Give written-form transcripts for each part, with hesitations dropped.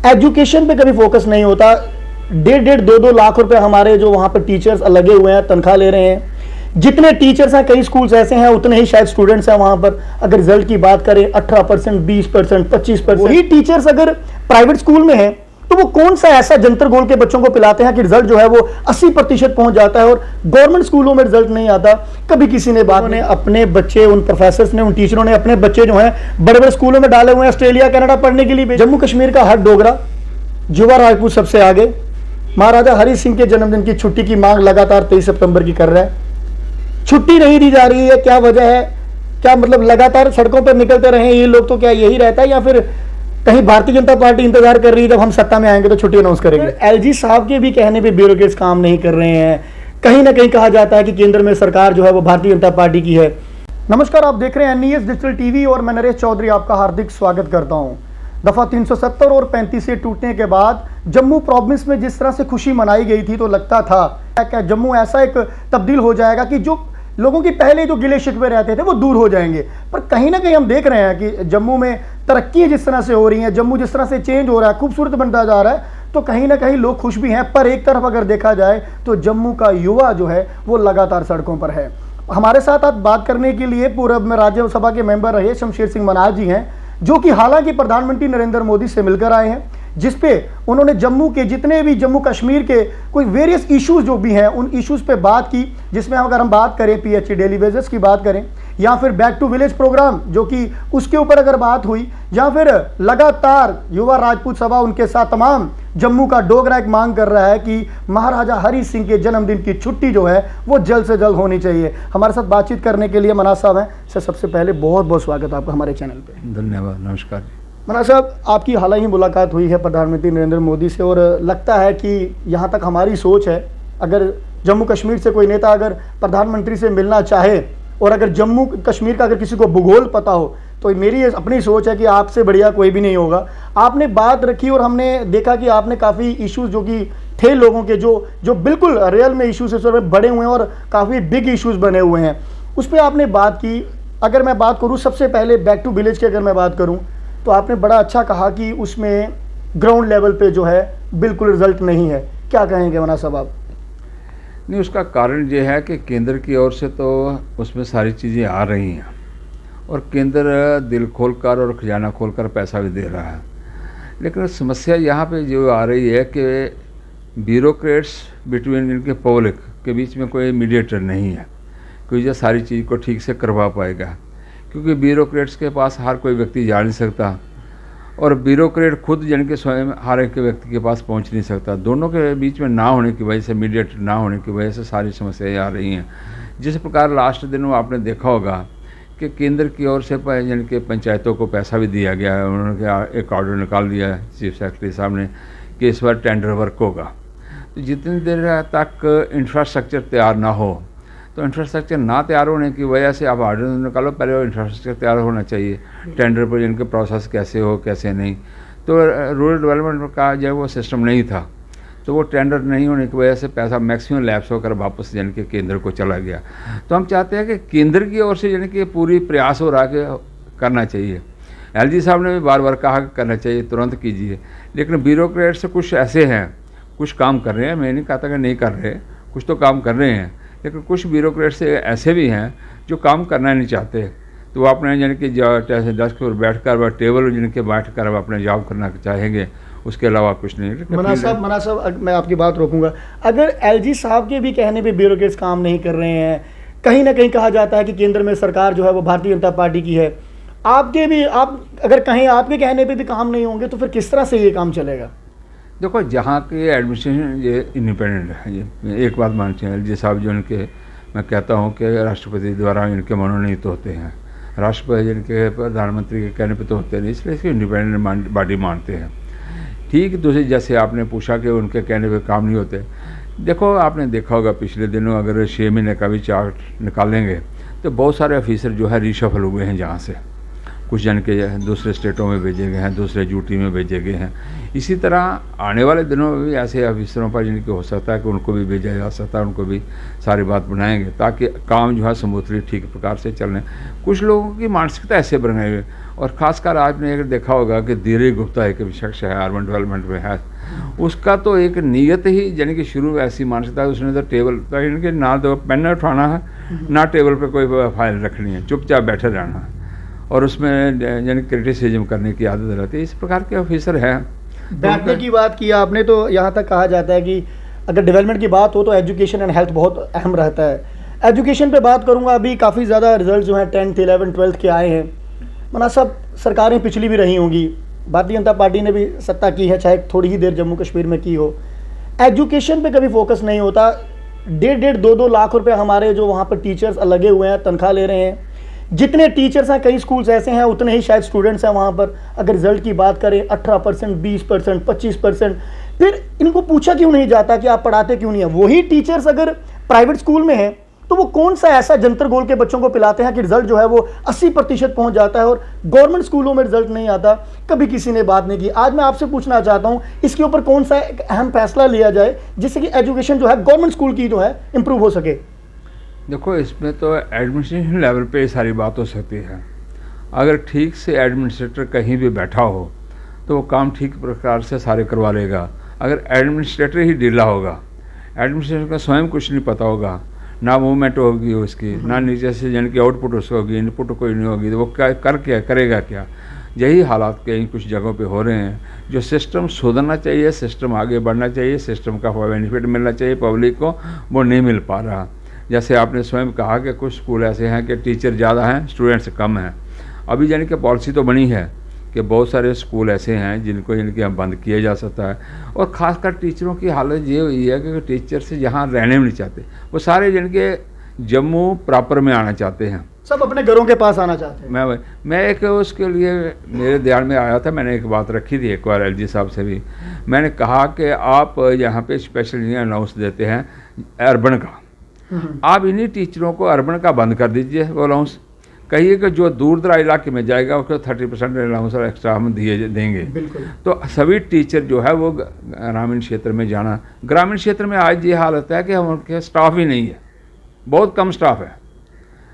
Education पे कभी focus नहीं होता। 1.5-2 लाख रुपए हमारे जो वहां पर टीचर्स लगे हुए हैं तनख्वाह ले रहे हैं। जितने टीचर्स हैं, कई स्कूल्स ऐसे हैं उतने ही शायद स्टूडेंट्स हैं वहां पर। अगर रिजल्ट की बात करें 18%, 20%, 25%, वही टीचर्स अगर प्राइवेट स्कूल में है तो वो कौन सा ऐसा जंतर गोल के बच्चों को पिलाते हैं कि रिजल्ट जो है वो 80% पहुंच जाता है और गवर्नमेंट स्कूलों में रिजल्ट नहीं आता। कभी किसी ने बात ने अपने बच्चे, उन प्रोफेसर्स ने, उन टीचरों ने अपने बच्चे जो हैं बड़े बड़े स्कूलों में डाले हुए हैं, ऑस्ट्रेलिया कनाडा पढ़ने के लिए। जम्मू कश्मीर का हर डोगरा, युवा राजपूत सबसे आगे महाराजा हरि सिंह के जन्मदिन की छुट्टी की मांग लगातार 23 सितंबर की कर रहा है। छुट्टी नहीं दी जा रही है, क्या वजह है? क्या मतलब लगातार सड़कों पर निकलते रहे ये लोग, तो क्या यही रहता है या फिर कहीं भारतीय जनता पार्टी इंतजार कर रही है जब हम सत्ता में आएंगे तो छुट्टी अनाउंस करेंगे? एलजी साहब के भी कहने पे ब्यूरोक्रेट्स काम नहीं कर रहे हैं। कहीं ना कहीं कहा जाता है कि केंद्र में सरकार जो है वो भारतीय जनता पार्टी की है। नमस्कार, आप देख रहे हैं एनईएस डिजिटल टीवी और मैं नरेश चौधरी आपका हार्दिक स्वागत करता हूं। दफा 370 और 35 से टूटने के बाद जम्मू प्रोविंस में जिस तरह से खुशी मनाई गई थी तो लगता था कि जम्मू ऐसा एक तब्दील हो जाएगा कि जो लोगों की पहले जो गिले शिकवे रहते थे वो दूर हो जाएंगे। पर कहीं ना कहीं हम देख रहे हैं कि जम्मू में तरक्की जिस तरह से हो रही है, जम्मू जिस तरह से चेंज हो रहा है, खूबसूरत बनता जा रहा है, तो कहीं ना कहीं लोग खुश भी हैं। पर एक तरफ अगर देखा जाए तो जम्मू का युवा जो है वो लगातार सड़कों पर है। हमारे साथ आज बात करने के लिए पूर्व में राज्यसभा के मेंबर रहे शमशेर सिंह मनाज जी हैं, जो कि हालांकि प्रधानमंत्री नरेंद्र मोदी से मिलकर आए हैं, जिसपे उन्होंने जम्मू के जितने भी जम्मू कश्मीर के कोई वेरियस इश्यूज जो भी हैं उन इश्यूज पे बात की, जिसमें अगर हम बात करें पीएचई डेली वेजेस की बात करें या फिर बैक टू विलेज प्रोग्राम जो कि उसके ऊपर अगर बात हुई, या फिर लगातार युवा राजपूत सभा उनके साथ तमाम जम्मू का डोगरा एक मांग कर रहा है कि महाराजा हरि सिंह के जन्मदिन की छुट्टी जो है वो जल्द से जल्द होनी चाहिए। हमारे साथ बातचीत करने के लिए मनाज साहब हैं। सर, सबसे पहले बहुत बहुत स्वागत आपका हमारे चैनल पे। धन्यवाद, नमस्कार। मनाज साहब, आपकी हाल ही मुलाकात हुई है प्रधानमंत्री नरेंद्र मोदी से और लगता है कि यहाँ तक हमारी सोच है, अगर जम्मू कश्मीर से कोई नेता अगर प्रधानमंत्री से मिलना चाहे और अगर जम्मू कश्मीर का अगर किसी को भूगोल पता हो तो मेरी अपनी सोच है कि आपसे बढ़िया कोई भी नहीं होगा। आपने बात रखी और हमने देखा कि आपने काफ़ी इश्यूज जो कि थे लोगों के जो बिल्कुल रियल में इश्यूज इस में बड़े हुए हैं और काफ़ी बिग इश्यूज बने हुए हैं, उस पर आपने बात की। अगर मैं बात करूँ सबसे पहले बैक टू विलेज की अगर मैं बात करूँ तो आपने बड़ा अच्छा कहा कि उसमें ग्राउंड लेवल पे जो है बिल्कुल रिजल्ट नहीं है। क्या कहेंगे मनाज साहब आप? नहीं, उसका कारण ये है कि केंद्र की ओर से तो उसमें सारी चीज़ें आ रही हैं और केंद्र दिल खोलकर और खजाना खोलकर पैसा भी दे रहा है, लेकिन समस्या यहाँ पे जो आ रही है कि ब्यूरोक्रेट्स बिटवीन इनके पब्लिक के बीच में कोई मीडिएटर नहीं है, कोई जो सारी चीज़ को ठीक से करवा पाएगा, क्योंकि ब्यूरोक्रेट्स के पास हर कोई व्यक्ति जा नहीं सकता और ब्यूरोक्रेट खुद जन के स्वयं हर एक व्यक्ति के पास पहुंच नहीं सकता। दोनों के बीच में ना होने की वजह से, मीडिएटर ना होने की वजह से सारी समस्याएं आ रही हैं। जिस प्रकार लास्ट दिनों आपने देखा होगा कि केंद्र की ओर से जन के पंचायतों को पैसा भी दिया गया है, उन्होंने एक ऑर्डर निकाल दिया है चीफ सेक्रेटरी साहब ने कि इस बार टेंडर वर्क होगा। तो जितनी देर तक इंफ्रास्ट्रक्चर तैयार ना हो, तो इंफ्रास्ट्रक्चर ना तैयार होने की वजह से आप ऑर्डर निकालो, पहले वो इंफ्रास्ट्रक्चर तैयार होना चाहिए, टेंडर पर जिनके प्रोसेस कैसे हो कैसे नहीं। तो रूरल डेवलपमेंट का जब वो सिस्टम नहीं था तो वो टेंडर नहीं होने की वजह से पैसा मैक्सिमम लैप्स होकर वापस यानी कि केंद्र को चला गया। तो हम चाहते हैं कि केंद्र की ओर से यानी कि पूरी प्रयास हो रहा है करना चाहिए। एलजी साहब ने भी बार बार कहा कि करना चाहिए, तुरंत कीजिए, लेकिन ब्यूरोक्रेट से कुछ ऐसे हैं, कुछ काम कर रहे हैं, मैं नहीं कहता कि नहीं कर रहे, कुछ तो काम कर रहे हैं, लेकिन कुछ ब्यूरोक्रेट से ऐसे भी हैं जो काम करना नहीं चाहते। तो वो अपने यानी कि डेस्क पर बैठ कर टेबल जिनके बैठ कर अपने जॉब करना चाहेंगे, उसके अलावा कुछ नहीं। मनाज साहब मैं आपकी बात रोकूंगा। अगर एलजी साहब के भी कहने पे ब्यूरोक्रेट्स काम नहीं कर रहे हैं, कहीं ना कहीं कहा जाता है कि केंद्र में सरकार जो है वो भारतीय जनता पार्टी की है, आपके भी आप अगर कहीं आपके कहने पे भी काम नहीं होंगे तो फिर किस तरह से ये काम चलेगा? देखो, जहाँ के एडमिनिस्ट्रेशन ये इंडिपेंडेंट है, ये एक बात मानते हैं एलजी साहब जो इनके, मैं कहता हूँ कि राष्ट्रपति द्वारा इनके मनोनीत होते हैं, राष्ट्रपति इनके प्रधानमंत्री के कहने पे तो होते नहीं, इसलिए इसको इंडिपेंडेंट बॉडी मानते हैं। ठीक दूसरी जैसे आपने पूछा कि उनके कहने पे काम नहीं होते, देखो आपने देखा होगा पिछले दिनों अगर 6 महीने का भी चार्ट निकालेंगे तो बहुत सारे ऑफिसर जो है रिशफल हुए हैं, जहाँ से कुछ जन के दूसरे स्टेटों में भेजे गए हैं, दूसरे यूटी में भेजे गए हैं। इसी तरह आने वाले दिनों में भी ऐसे अफसरों पर जिनके हो सकता है कि उनको भी भेजा जा सकता है, उनको भी सारी बात बनाएंगे ताकि काम जो है स्मूथली ठीक प्रकार से चलने। कुछ लोगों की मानसिकता ऐसे बन गई है, और ख़ासकर आपने अगर देखा होगा कि धीरे गुप्ता एक शख्स है अर्बन डेवलपमेंट में है, उसका तो एक नीयत ही यानी कि शुरू ऐसी मानसिकता, उसने तो टेबल तो यानी कि ना तो पेन उठाना है ना टेबल पे कोई फाइल रखनी है, चुपचाप बैठे रहना है, और उसमें यानी क्रिटिसिज्म करने की आदत रहती है। इस प्रकार के ऑफिसर हैं। बैठने की बात की आपने, तो यहाँ तक कहा जाता है कि अगर डेवलपमेंट की बात हो तो एजुकेशन एंड हेल्थ बहुत अहम रहता है। एजुकेशन पे बात करूँगा, अभी काफ़ी ज़्यादा रिजल्ट जो हैं 10th 11th 12th के आए हैं। मना सब सरकारें पिछली भी रही होंगी, भारतीय जनता पार्टी ने भी सत्ता की है, चाहे थोड़ी ही देर जम्मू कश्मीर में की हो। एजुकेशन पे कभी फोकस नहीं होता। 1.5 2 लाख रुपए हमारे जो वहाँ पर टीचर्स लगे हुए हैं तनख्वाह ले रहे हैं। जितने टीचर्स हैं, कई स्कूल्स ऐसे हैं, उतने ही शायद स्टूडेंट्स हैं वहाँ पर। अगर रिजल्ट की बात करें 18%, 20%, 25%, फिर इनको पूछा क्यों नहीं जाता कि आप पढ़ाते क्यों नहीं है? वही टीचर्स अगर प्राइवेट स्कूल में हैं तो वो कौन सा ऐसा जंतर गोल के बच्चों को पिलाते हैं कि रिजल्ट जो है वो 80% पहुंच जाता है, और गवर्नमेंट स्कूलों में रिजल्ट नहीं आता? कभी किसी ने बात नहीं की। आज मैं आपसे पूछना चाहता हूं, इसके ऊपर कौन सा एक अहम फैसला लिया जाए जिससे कि एजुकेशन जो है गवर्नमेंट स्कूल की जो है इंप्रूव हो सके? देखो, इसमें तो एडमिनिस्ट्रेशन लेवल पे सारी बात हो सकती है। अगर ठीक से एडमिनिस्ट्रेटर कहीं भी बैठा हो तो वो काम ठीक प्रकार से सारे करवा लेगा। अगर एडमिनिस्ट्रेटर ही ढीला होगा, एडमिनिस्ट्रेटर का स्वयं कुछ नहीं पता होगा, ना मूवमेंट होगी उसकी, ना नीचे से यानी कि आउटपुट उसको होगी, इनपुट कोई नहीं होगी, तो वो क्या करेगा क्या? यही हालात कहीं कुछ जगहों पे हो रहे हैं। जो सिस्टम सुधरना चाहिए, सिस्टम आगे बढ़ना चाहिए, सिस्टम का बेनिफिट मिलना चाहिए पब्लिक को, वो नहीं मिल पा रहा। जैसे आपने स्वयं कहा कि कुछ स्कूल ऐसे हैं कि टीचर ज़्यादा हैं, स्टूडेंट्स कम हैं। अभी यानी कि पॉलिसी तो बनी है कि बहुत सारे स्कूल ऐसे हैं जिनको यानी कि हम बंद किया जा सकता है। और ख़ासकर टीचरों की हालत ये हुई है कि टीचर से यहाँ रहने भी नहीं चाहते, वो सारे यानी कि जम्मू प्रॉपर में आना चाहते हैं, सब अपने घरों के पास आना चाहते हैं। मैं एक उसके लिए मेरे ध्यान में आया था, मैंने एक बात रखी थी एक बार एलजी साहब से भी। मैंने कहा कि आप यहाँ पे स्पेशल अनाउंस देते हैं अर्बन का, आप इन्हीं टीचरों को अर्बन का बंद कर दीजिए वो अलाउंस। कहिए कि जो दूर दराज इलाके में जाएगा उसको 30% अलाउंस और एक्स्ट्रा हम देंगे। तो सभी टीचर जो है वो ग्रामीण क्षेत्र में जाना। ग्रामीण क्षेत्र में आज ये हालत है कि हम उनके स्टाफ ही नहीं है, बहुत कम स्टाफ है,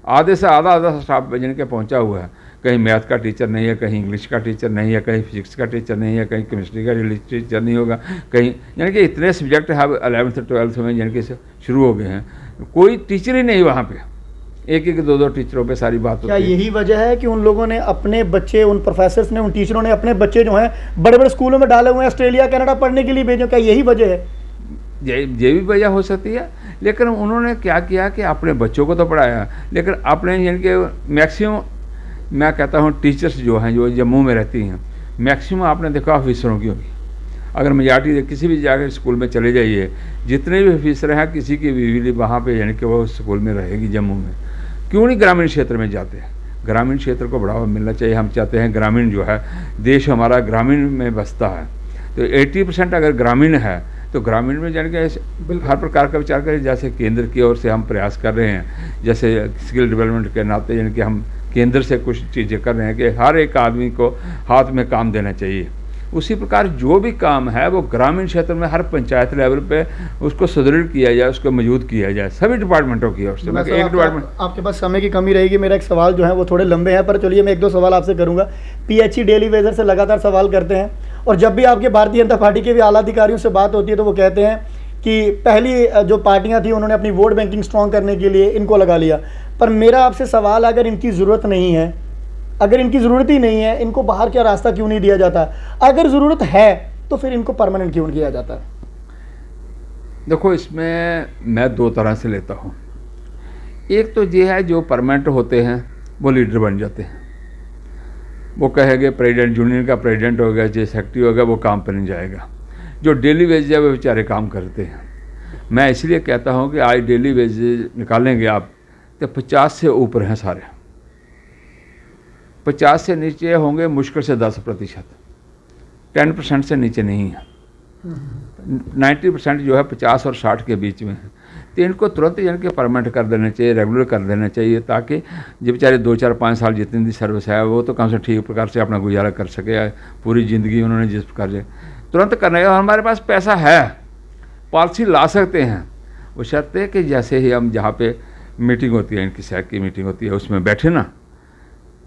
आधे से आधा स्टाफ जिनके पहुंचा हुआ है। कहीं मैथ का टीचर नहीं है, कहीं इंग्लिश का टीचर नहीं है, कहीं फिजिक्स का टीचर नहीं है, कहीं केमिस्ट्री का टीचर नहीं होगा, कहीं यानी कि इतने सब्जेक्ट है 11th 12th में यानी कि शुरू हो गए हैं, कोई टीचर ही नहीं वहाँ पे। एक 2 टीचरों पे सारी बात क्या यही वजह है कि उन लोगों ने अपने बच्चे, उन प्रोफेसर्स ने, उन टीचरों ने अपने बच्चे जो हैं बड़े बड़े स्कूलों में डाले हुए हैं, ऑस्ट्रेलिया कनाडा पढ़ने के लिए भेजो? क्या यही वजह है? ये भी वजह हो सकती है। लेकिन उन्होंने क्या किया कि अपने बच्चों को तो पढ़ाया, लेकिन अपने यानी कि मैक्सिमम, मैं कहता हूँ टीचर्स जो हैं जो जम्मू में रहती हैं, मैक्सिमम आपने देखा ऑफिसरों की होगी। अगर मेजॉरिटी किसी भी जाकर स्कूल में चले जाइए, जितने भी ऑफिसर हैं किसी की बीवी वहाँ पे यानी कि वो स्कूल में रहेगी जम्मू में। क्यों नहीं ग्रामीण क्षेत्र में जाते हैं? ग्रामीण क्षेत्र को बढ़ावा मिलना चाहिए। हम चाहते हैं ग्रामीण जो है, देश हमारा ग्रामीण में बसता है, तो 80% अगर ग्रामीण है तो ग्रामीण में जाने के हर प्रकार का विचार करें। जैसे केंद्र की ओर से हम प्रयास कर रहे हैं, जैसे स्किल डेवलपमेंट के नाते यानी कि हम केंद्र से कुछ चीज़ें कर रहे हैं कि हर एक आदमी को हाथ में काम देना चाहिए। उसी प्रकार जो भी काम है वो ग्रामीण क्षेत्र में हर पंचायत लेवल पे उसको सुदृढ़ किया जाए, उसको मौजूद किया जाए सभी डिपार्टमेंटों की ओर से। एक डिपार्टमेंट, आपके पास समय की कमी रहेगी, मेरा एक सवाल जो है वो थोड़े लंबे हैं, पर चलिए मैं 1 2 सवाल आपसे करूंगा। पीएचई डेली वेजर से लगातार सवाल करते हैं, और जब भी आपके भारतीय जनता पार्टी के भी आला अधिकारियों से बात होती है तो वो कहते हैं कि पहली जो पार्टियां थी उन्होंने अपनी वोट बैंकिंग स्ट्रॉन्ग करने के लिए इनको लगा लिया। पर मेरा आपसे सवाल, अगर इनकी ज़रूरत नहीं है, अगर इनकी ज़रूरत ही नहीं है, इनको बाहर क्या रास्ता क्यों नहीं दिया जाता? अगर ज़रूरत है तो फिर इनको परमानेंट क्यों किया जाता है? देखो, इसमें मैं 2 तरह से लेता हूँ। एक तो ये है जो परमानेंट होते हैं वो लीडर बन जाते हैं, वो कहेंगे प्रेसिडेंट, यूनियन का प्रेसिडेंट हो गया, जो सेक्रेटरी हो गया, वो काम पर नहीं जाएगा। जो डेली वेज है वो बेचारे काम करते हैं। मैं इसलिए कहता हूँ कि आज डेली वेज निकालेंगे आप तो 50 से ऊपर हैं सारे, 50 से नीचे होंगे मुश्किल से 10%, 10% से नीचे नहीं है। 90% जो है 50 और 60 के बीच में है। तो इनको तुरंत यानी कि परमानेंट कर देना चाहिए, रेगुलर कर देना चाहिए, ताकि जो बेचारे 2-4-5 साल जितनी भी सर्विस है वो तो कम से ठीक प्रकार से अपना गुजारा कर सके। पूरी ज़िंदगी उन्होंने जिस प्रकार से तुरंत करना है। हमारे पास पैसा है, पॉलिसी ला सकते हैं, वो शर्त है कि जैसे ही हम जहाँ पे मीटिंग होती है, इनकी सैक की मीटिंग होती है, उसमें बैठे ना,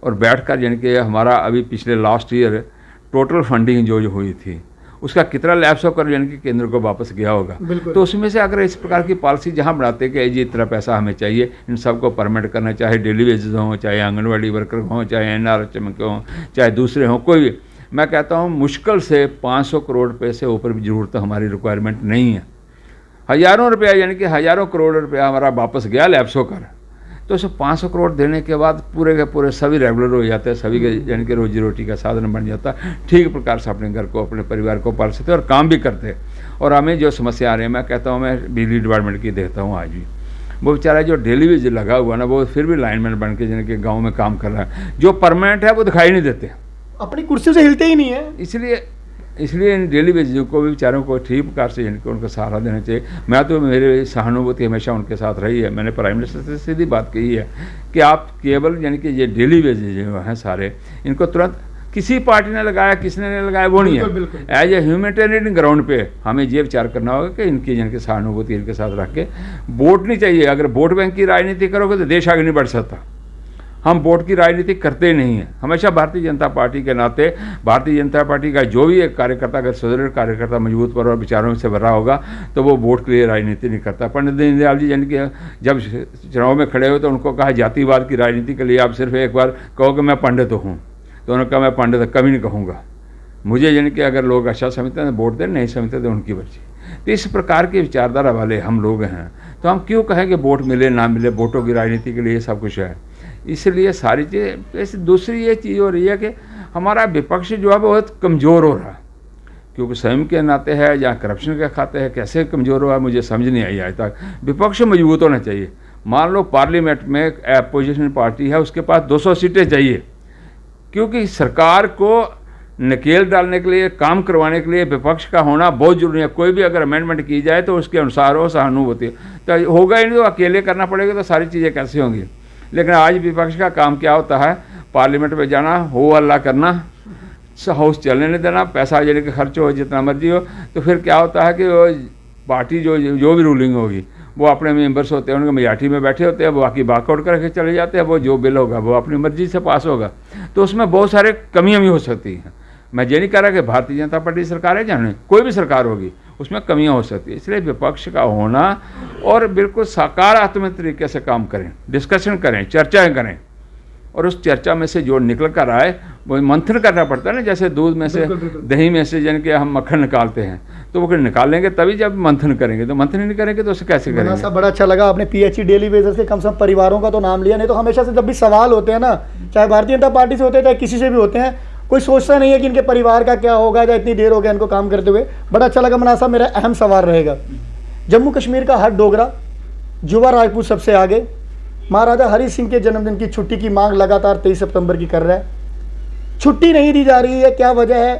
और बैठकर यानी कि हमारा अभी पिछले लास्ट ईयर टोटल फंडिंग जो हुई थी उसका कितना लैप्स होकर यानी कि केंद्र को वापस गया होगा। तो उसमें से अगर इस प्रकार की पॉलिसी जहाँ बनाते कि जी इतना पैसा हमें चाहिए, इन सबको परमिट करना, चाहे डेली वेजेस हों, चाहे आंगनवाड़ी वर्कर हों, चाहे NRHM के हों, चाहे दूसरे हों, कोई भी, मैं कहता हूँ मुश्किल से 500 करोड़ रुपये से ऊपर भी ज़रूरत हमारी रिक्वायरमेंट नहीं है। हज़ारों रुपया यानी कि हज़ारों करोड़ रुपया हमारा वापस गया लैप्स होकर, तो उसे 500 करोड़ देने के बाद पूरे के पूरे सभी रेगुलर हो जाते हैं, सभी के यानी कि रोजी रोटी का साधन बन जाता है, ठीक प्रकार से अपने घर को, अपने परिवार को पाल सकते और काम भी करते हैं। और हमें जो समस्या आ रही है, मैं कहता हूँ, मैं बिजली डिपार्टमेंट की देखता हूँ आज भी, वो बेचारा जो डेली वेज लगा हुआ ना, वो फिर भी लाइनमैन बन के यानी कि गाँव में काम कर रहा है, जो परमानेंट है वो दिखाई नहीं देते, अपनी कुर्सी से हिलते ही नहीं है। इसलिए इन डेली वेजेस को भी बेचारों को ठीक प्रकार से इनको उनका सहारा देना चाहिए। मैं तो, मेरी सहानुभूति हमेशा उनके साथ रही है। मैंने प्राइम मिनिस्टर से सीधी बात कही है कि आप केवल यानी कि ये डेली वेजेस जो हैं सारे, इनको तुरंत किसी पार्टी ने लगाया, किसने ने लगाया वो नहीं है, एज ए ह्यूमैनिटेरियन ग्राउंड पे हमें ये विचार करना होगा कि इनकी यानी कि सहानुभूति इनके साथ रख के वोट नहीं चाहिए। अगर वोट बैंक की राजनीति करोगे तो देश आगे नहीं बढ़ सकता। हम वोट की राजनीति करते नहीं हैं। हमेशा भारतीय जनता पार्टी के नाते, भारतीय जनता पार्टी का जो भी एक कार्यकर्ता, अगर सुदृढ़ कार्यकर्ता, मजबूत पर और विचारों से भरा होगा, तो वो वोट के लिए राजनीति नहीं करता। पंडित दीनदयाल जी यानी कि जब चुनाव में खड़े हुए तो उनको कहा जातिवाद की राजनीति के लिए आप सिर्फ एक बार कहो कि मैं पंडित हूँ, तो उन्होंने कहा मैं पंडित कभी नहीं कहूँगा। मुझे यानी कि अगर लोग अच्छा समझते हैं वोट दें, नहीं समझते तो उनकी मर्जी। तो इस प्रकार की विचारधारा वाले हम लोग हैं, तो हम क्यों कहें कि वोट मिले ना मिले, वोटों की राजनीति के लिए सब कुछ है। इसलिए सारी चीज़ें ऐसी। दूसरी ये चीज़ हो रही है कि हमारा विपक्ष जो है बहुत कमज़ोर हो रहा है, क्योंकि स्वयं के नाते है या करप्शन के खाते हैं, कैसे कमज़ोर हुआ मुझे समझ नहीं आई आज तक। विपक्ष मजबूत होना चाहिए। मान लो पार्लियामेंट में एक अपोजिशन पार्टी है, उसके पास 200 सीटें चाहिए, क्योंकि सरकार को नकेल डालने के लिए, काम करवाने के लिए विपक्ष का होना बहुत जरूरी है। कोई भी अगर अमेंडमेंट की जाए तो उसके अनुसार हो, सहानुभूति तो होगा ही नहीं, तो अकेले करना पड़ेगा, तो सारी चीज़ें कैसे होंगी। लेकिन आज विपक्ष का काम क्या होता है, पार्लियामेंट में जाना, हो हल्ला करना, हाउस चलने नहीं देना, पैसा यानी कि खर्च हो जितना मर्जी हो। तो फिर क्या होता है कि वो पार्टी जो भी रूलिंग होगी, वो अपने मेंबर्स होते हैं, उनके मेजॉरिटी में बैठे होते हैं, वो बाकी बाकआउट करके चले जाते हैं। वो जो बिल होगा वो अपनी मर्जी से पास होगा, तो उसमें बहुत सारे कमियाँ भी हो सकती हैं। मैं ये नहीं कह रहा कि भारतीय जनता पार्टी सरकार है, जाने कोई भी सरकार होगी उसमें कमियां हो सकती है। इसलिए विपक्ष का होना और बिल्कुल सकारात्मक तरीके से काम करें, डिस्कशन करें, चर्चाएं करें, और उस चर्चा में से जो निकल कर आए वो मंथन करना पड़ता है ना। जैसे दूध में से, दही में से यानी कि हम मक्खन निकालते हैं, तो वो निकालेंगे तभी जब मंथन करेंगे, तो मंथन नहीं करेंगे तो उसे कैसे करेंगे। साहब बड़ा अच्छा लगा आपने PHE डेली बेसिस से कम से कम परिवारों का तो नाम लिया। नहीं तो हमेशा से जब भी सवाल होते हैं ना, चाहे भारतीय जनता पार्टी से होते हैं चाहे किसी से भी होते हैं, कोई सोचता नहीं है कि इनके परिवार का क्या होगा, या इतनी देर हो गया इनको काम करते हुए। बड़ा अच्छा लगा मना साहब। मेरा अहम सवाल रहेगा, जम्मू कश्मीर का हर डोगरा, युवा राजपूत सबसे आगे महाराजा हरि सिंह के जन्मदिन की छुट्टी की मांग लगातार 23 सितंबर की कर रहा है। छुट्टी नहीं दी जा रही है, क्या वजह है?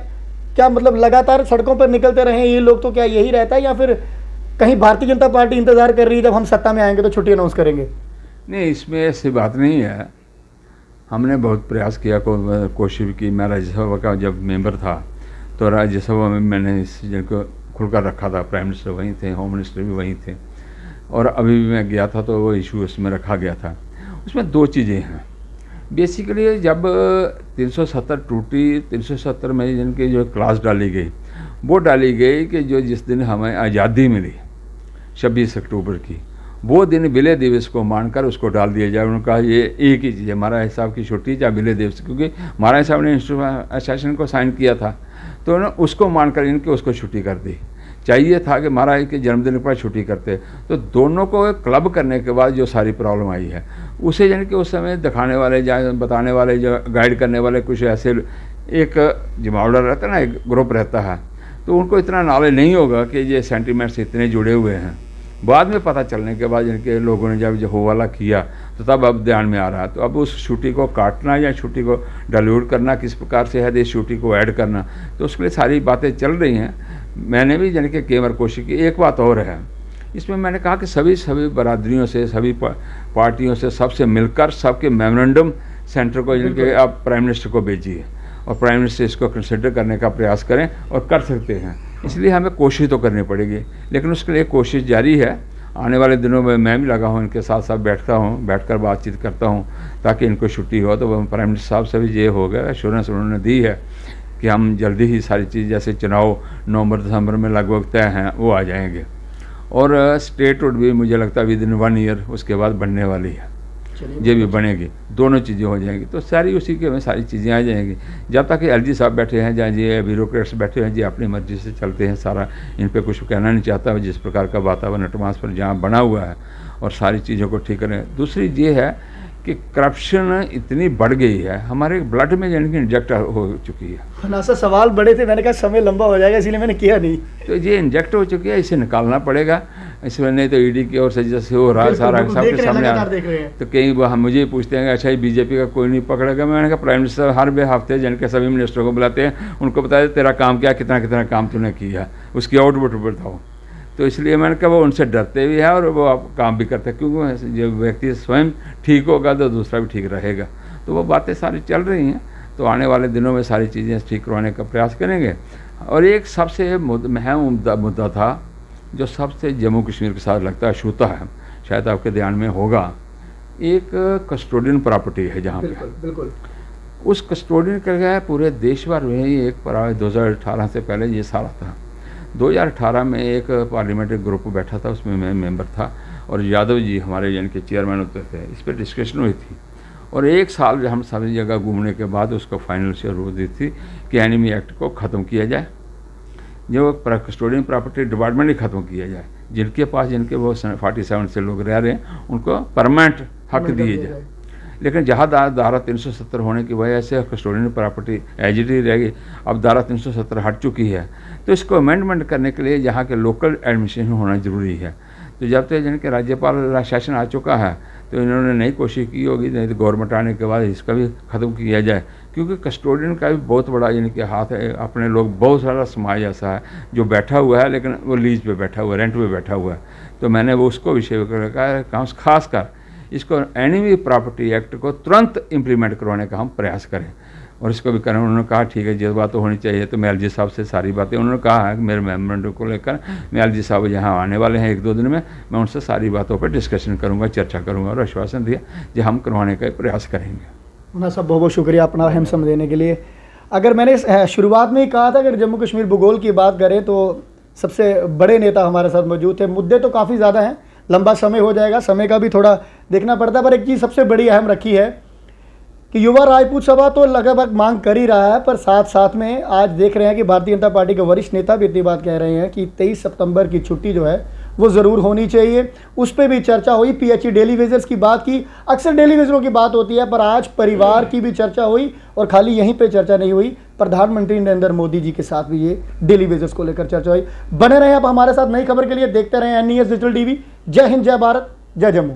क्या मतलब लगातार सड़कों पर निकलते रहे ये लोग, तो क्या यही रहता है, या फिर कहीं भारतीय जनता पार्टी इंतजार कर रही है जब हम सत्ता में आएंगे तो छुट्टी अनाउंस करेंगे? नहीं, इसमें ऐसी बात नहीं है। हमने बहुत प्रयास किया, कोशिश की। मैं राज्यसभा का जब मेंबर था तो राज्यसभा में मैंने इस चीज़ को खुलकर रखा था। प्राइम मिनिस्टर वहीं थे, होम मिनिस्टर भी वहीं थे, और अभी भी मैं गया था तो वो इशू उसमें रखा गया था। उसमें दो चीज़ें हैं बेसिकली। जब 370 टूटी, 370 में जिनकी जो क्लास डाली गई, वो डाली गई कि जो जिस दिन हमें आज़ादी मिली 26 अक्टूबर की, वो दिन विलय दिवस को मानकर उसको डाल दिया जाए। उन्होंने कहा ये एक ही चीज़ है, महाराजा साहब की छुट्टी या विलय दिवस, क्योंकि महाराजा साहब ने एसोसिएशन को साइन किया था, तो उन्होंने उसको मानकर इनके उसको छुट्टी कर दी। चाहिए था कि महाराज के जन्मदिन पर छुट्टी करते। तो दोनों को क्लब करने के बाद जो सारी प्रॉब्लम आई है, उसे यानी कि उस समय दिखाने वाले, बताने वाले, जो गाइड करने वाले कुछ ऐसे एक जमावड़ा रहता है ना, एक ग्रुप रहता है, तो उनको इतना नॉलेज नहीं होगा कि ये सेंटीमेंट्स इतने जुड़े हुए हैं। बाद में पता चलने के बाद इनके लोगों ने जब हो वाला किया तो तब अब ध्यान में आ रहा है। तो अब उस छुट्टी को काटना या छुट्टी को डाइल्यूट करना, किस प्रकार से है इस छुट्टी को ऐड करना, तो उसके लिए सारी बातें चल रही हैं। मैंने भी यानी कि कई बार कोशिश की। एक बात और है इसमें, मैंने कहा कि सभी बरादरियों से, सभी पार्टियों से, सबसे मिलकर सबके मेमोरेंडम सेंटर को यानी कि आप प्राइम मिनिस्टर को भेजिए और प्राइम मिनिस्टर इसको कंसिडर करने का प्रयास करें और कर सकते हैं। इसलिए हमें कोशिश तो करनी पड़ेगी, लेकिन उसके लिए कोशिश जारी है। आने वाले दिनों में मैं भी लगा हूँ, इनके साथ साथ बैठकर बातचीत करता हूँ ताकि इनको छुट्टी हो। तो प्राइम मिनिस्टर साहब से भी ये हो गया, एश्योरेंस उन्होंने दी है कि हम जल्दी ही सारी चीज़, जैसे चुनाव नवंबर दिसंबर में लगभग तय हैं, वो आ जाएंगे। और स्टेट रोड भी मुझे लगता है विदिन 1 ईयर उसके बाद बनने वाली है, ये भी बनेगी, दोनों चीज़ें हो जाएंगी। तो सारी उसी के में सारी चीज़ें आ जाएंगी। जब तक कि एलजी साहब बैठे हैं, जहाँ ये ब्यूरोक्रेट्स बैठे हैं, जी अपनी मर्जी से चलते हैं सारा, इन पे कुछ कहना नहीं चाहता। जिस प्रकार का वातावरण एटमॉस्फेयर जहाँ बना हुआ है और सारी चीज़ों को ठीक करें। दूसरी ये है कि करप्शन इतनी बढ़ गई है, हमारे ब्लड में यानी कि इंजेक्ट हो चुकी है। नासा सवाल बड़े थे, मैंने कहा समय लंबा हो जाएगा इसलिए मैंने किया नहीं। तो ये इंजेक्ट हो चुकी है, इसे निकालना पड़ेगा। इसमें नहीं तो ईडी की ओर से जैसे हो रहा है सारा सबके सामने आ। तो कई बार मुझे पूछते हैं कि अच्छा ये बीजेपी का कोई नहीं पकड़ेगा। मैंने कहा प्राइम मिनिस्टर हर हफ्ते जिनके सभी मिनिस्टरों को बुलाते हैं, उनको बताया तेरा काम क्या, कितना कितना काम तूने किया, उसकी आउटपुट बताओ। तो इसलिए मैंने कहा वो उनसे डरते भी हैं और वो आप काम भी करते हैं, क्योंकि जब व्यक्ति स्वयं ठीक होगा तो दूसरा भी ठीक रहेगा। तो वो बातें सारी चल रही हैं। तो आने वाले दिनों में सारी चीज़ें ठीक करवाने का प्रयास करेंगे। और एक सबसे अहम मुद्दा था जो सबसे जम्मू कश्मीर के साथ लगता है छूता है, शायद आपके ध्यान में होगा, एक कस्टोडियन प्रॉपर्टी है जहाँ पे। बिल्कुल। उस कस्टोडियन का क्या है, पूरे देश भर में ही एक 2018 से पहले ये सारा था। 2018 में एक पार्लियामेंट्री ग्रुप बैठा था, उसमें मैं मेंबर था और यादव जी हमारे यानी के चेयरमैन होते थे। इस पर डिस्कशन हुई थी और एक साल जो हम सभी जगह घूमने के बाद उसको फाइनल शेयर हो दी थी कि एनिमी एक्ट को ख़त्म किया जाए, जो कस्टोडियन प्रॉपर्टी डिपार्टमेंट ही ख़त्म किया जाए। जिनके पास जिनके वो 47 से लोग रह रहे हैं उनको परमानेंट हक दिए जाए। लेकिन जहाँ धारा 370 होने की वजह से कस्टोडियन प्रॉपर्टी एज इट ही रहेगी। अब धारा 370 हट चुकी है, तो इसको अमेंडमेंट करने के लिए यहाँ के लोकल एडमिनिस्ट्रेशन होना ज़रूरी है। तो जब तक जिनके राज्यपाल शासन आ चुका है तो इन्होंने नई कोशिश की होगी, नहीं तो गवर्नमेंट आने के बाद इसका भी ख़त्म किया जाए। क्योंकि कस्टोडियन का भी बहुत बड़ा यानी कि हाथ है। अपने लोग बहुत सारा समाज ऐसा है जो बैठा हुआ है, लेकिन वो लीज पे बैठा हुआ है, रेंट पे बैठा हुआ है। तो मैंने वो उसको विषय कहा खास कर इसको एनिमी प्रॉपर्टी एक्ट को तुरंत इम्प्लीमेंट करवाने का हम प्रयास करें और इसको भी करें। उन्होंने कहा ठीक है, ये बात तो होनी चाहिए। तो मैं एलजी साहब से सारी बातें उन्होंने कहा है कि मेरे मेमोरेंडम को लेकर मैं एलजी साहब यहाँ आने वाले हैं 1-2 दिन में, मैं उनसे सारी बातों पर डिस्कशन करूँगा, चर्चा करूँगा और आश्वासन दिया कि हम करवाने का प्रयास करेंगे। मुन्ना साहब बहुत बहुत शुक्रिया अपना अहम समय देने के लिए। अगर मैंने शुरुआत में ही कहा था अगर जम्मू कश्मीर भूगोल की बात करें तो सबसे बड़े नेता हमारे साथ मौजूद थे। मुद्दे तो काफ़ी ज़्यादा हैं, लंबा समय हो जाएगा, समय का भी थोड़ा देखना पड़ता है। पर एक चीज़ सबसे बड़ी अहम रखी है कि युवा राजपूत सभा तो लगभग मांग कर ही रहा है, पर साथ साथ में आज देख रहे हैं कि भारतीय जनता पार्टी के वरिष्ठ नेता भी इतनी बात कह रहे हैं कि 23 सितंबर की छुट्टी जो है वो ज़रूर होनी चाहिए। उस पर भी चर्चा हुई। पीएचई डेली वेजर्स की बात की, अक्सर डेली वेजरों की बात होती है, पर आज परिवार की भी चर्चा हुई और खाली यहीं पे चर्चा नहीं हुई, प्रधानमंत्री नरेंद्र मोदी जी के साथ भी ये डेली वेजर्स को लेकर चर्चा हुई। बने रहें आप हमारे साथ नई खबर के लिए, देखते रहें NES डिजिटल टीवी। जय हिंद, जय भारत, जय जम्मू।